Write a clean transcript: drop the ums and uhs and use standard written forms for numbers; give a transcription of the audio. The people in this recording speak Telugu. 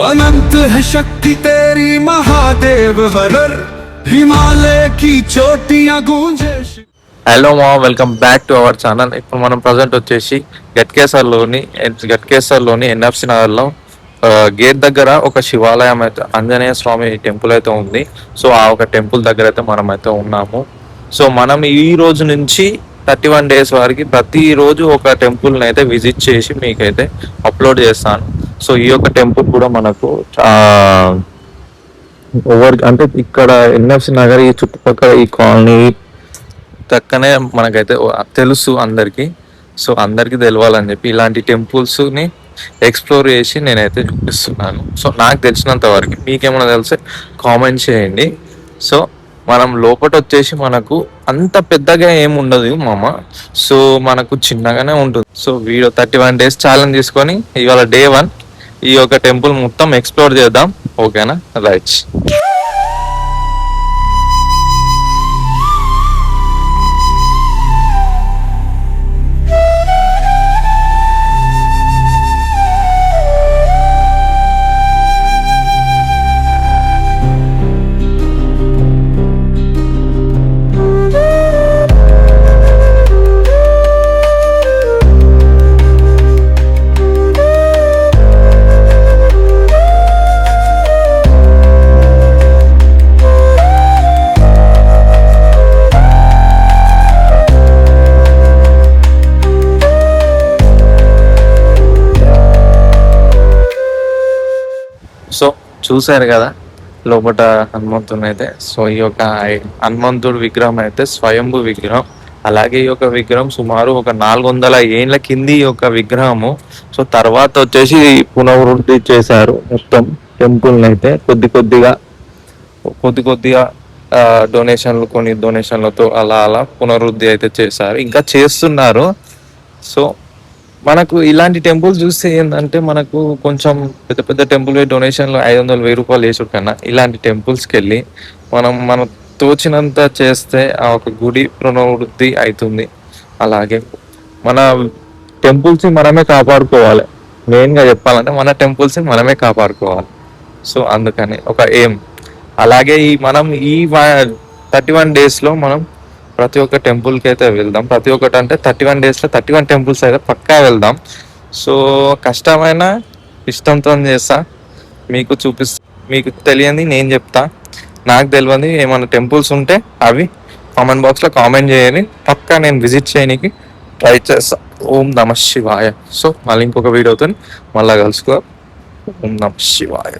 अनंत है शक्ति तेरी महादेव वरर हिमालय की चोटियां गूंजे. హలో మా welcome back to our channel. ఇప్పుడు మనం ప్రజెంట్ వచ్చేసి గట్కేసర్లోని ఎన్ఎఫ్సి నగర్లో గేట్ దగ్గర ఒక శివాలయం అయితే ఆంజనేయ స్వామి టెంపుల్ అయితే ఉంది. సో ఆ ఒక టెంపుల్ దగ్గర అయితే మనం అయితే ఉన్నాము. సో మనం ఈ రోజు నుంచి 31 days వరకు ప్రతిరోజు ఒక టెంపుల్ని అయితే విజిట్ చేసి మీకైతే అప్లోడ్ చేస్తాను. సో ఈ యొక్క టెంపుల్ కూడా మనకు అంటే ఇక్కడ ఎన్ఎఫ్సి నగర్ ఈ చుట్టుపక్కల ఈ కాలనీ పక్కనే మనకైతే తెలుసు అందరికీ. సో అందరికీ తెలవాలని చెప్పి ఇలాంటి టెంపుల్స్ని ఎక్స్ప్లోర్ చేసి నేనైతే చూపిస్తున్నాను. సో నాకు తెలిసినంత వరకు మీకేమైనా తెలిసే కామెంట్ చేయండి. సో మనం లోపల వచ్చేసి మనకు అంత పెద్దగా ఏమి ఉండదు మామ. సో మనకు చిన్నగానే ఉంటుంది. సో వీడియో 31 days ఛాలెంజ్ తీసుకొని ఇవాళ day 1 ఈ యొక్క టెంపుల్ మొత్తం ఎక్స్ప్లోర్ చేద్దాం. ఓకేనా? రైట్. సో చూసారు కదా లోపల హనుమంతుని అయితే. సో ఈ యొక్క హనుమంతుడు విగ్రహం అయితే స్వయంభూ విగ్రహం. అలాగే ఈ యొక్క విగ్రహం సుమారు ఒక 400 ఏళ్ళ కింది యొక్క విగ్రహము. సో తర్వాత వచ్చేసి పునరుద్ధి చేశారు మొత్తం టెంపుల్ని అయితే కొద్ది కొద్దిగా కొన్ని డొనేషన్లతో అలా పునరుద్ధి అయితే చేశారు, ఇంకా చేస్తున్నారు. సో మనకు ఇలాంటి టెంపుల్స్ చూస్తే ఏంటంటే మనకు కొంచెం పెద్ద టెంపుల్ డొనేషన్లు 500-1000 రూపాయలు వేసుడు కన్నా ఇలాంటి టెంపుల్స్కి వెళ్ళి మనం తోచినంత చేస్తే ఆ ఒక గుడి పునరుద్ధి అవుతుంది. అలాగే మన టెంపుల్స్ని మనమే కాపాడుకోవాలి. మెయిన్గా చెప్పాలంటే మన టెంపుల్స్ని మనమే కాపాడుకోవాలి. సో అందుకని ఒక ఎయిమ్. అలాగే మనం ఈ 31 daysలో మనం ప్రతి ఒక్క టెంపుల్కి అయితే వెళ్దాం. ప్రతి ఒక్కటి అంటే 31 daysలో 31 temples అయితే పక్కా వెళ్దాం. సో కష్టమైన ఇష్టంతో చేస్తా, మీకు చూపిస్తా. మీకు తెలియంది నేను చెప్తా, నాకు తెలియదు ఏమైనా టెంపుల్స్ ఉంటే అవి కామెంట్ బాక్స్లో కామెంట్ చేయండి. పక్కా నేను విజిట్ చేయడానికి ట్రై చేస్తా. ఓం నమ శివాయ. సో మళ్ళీ ఇంకొక వీడియోతో మళ్ళీ కలుసుకో. ఓం నమ శివాయ.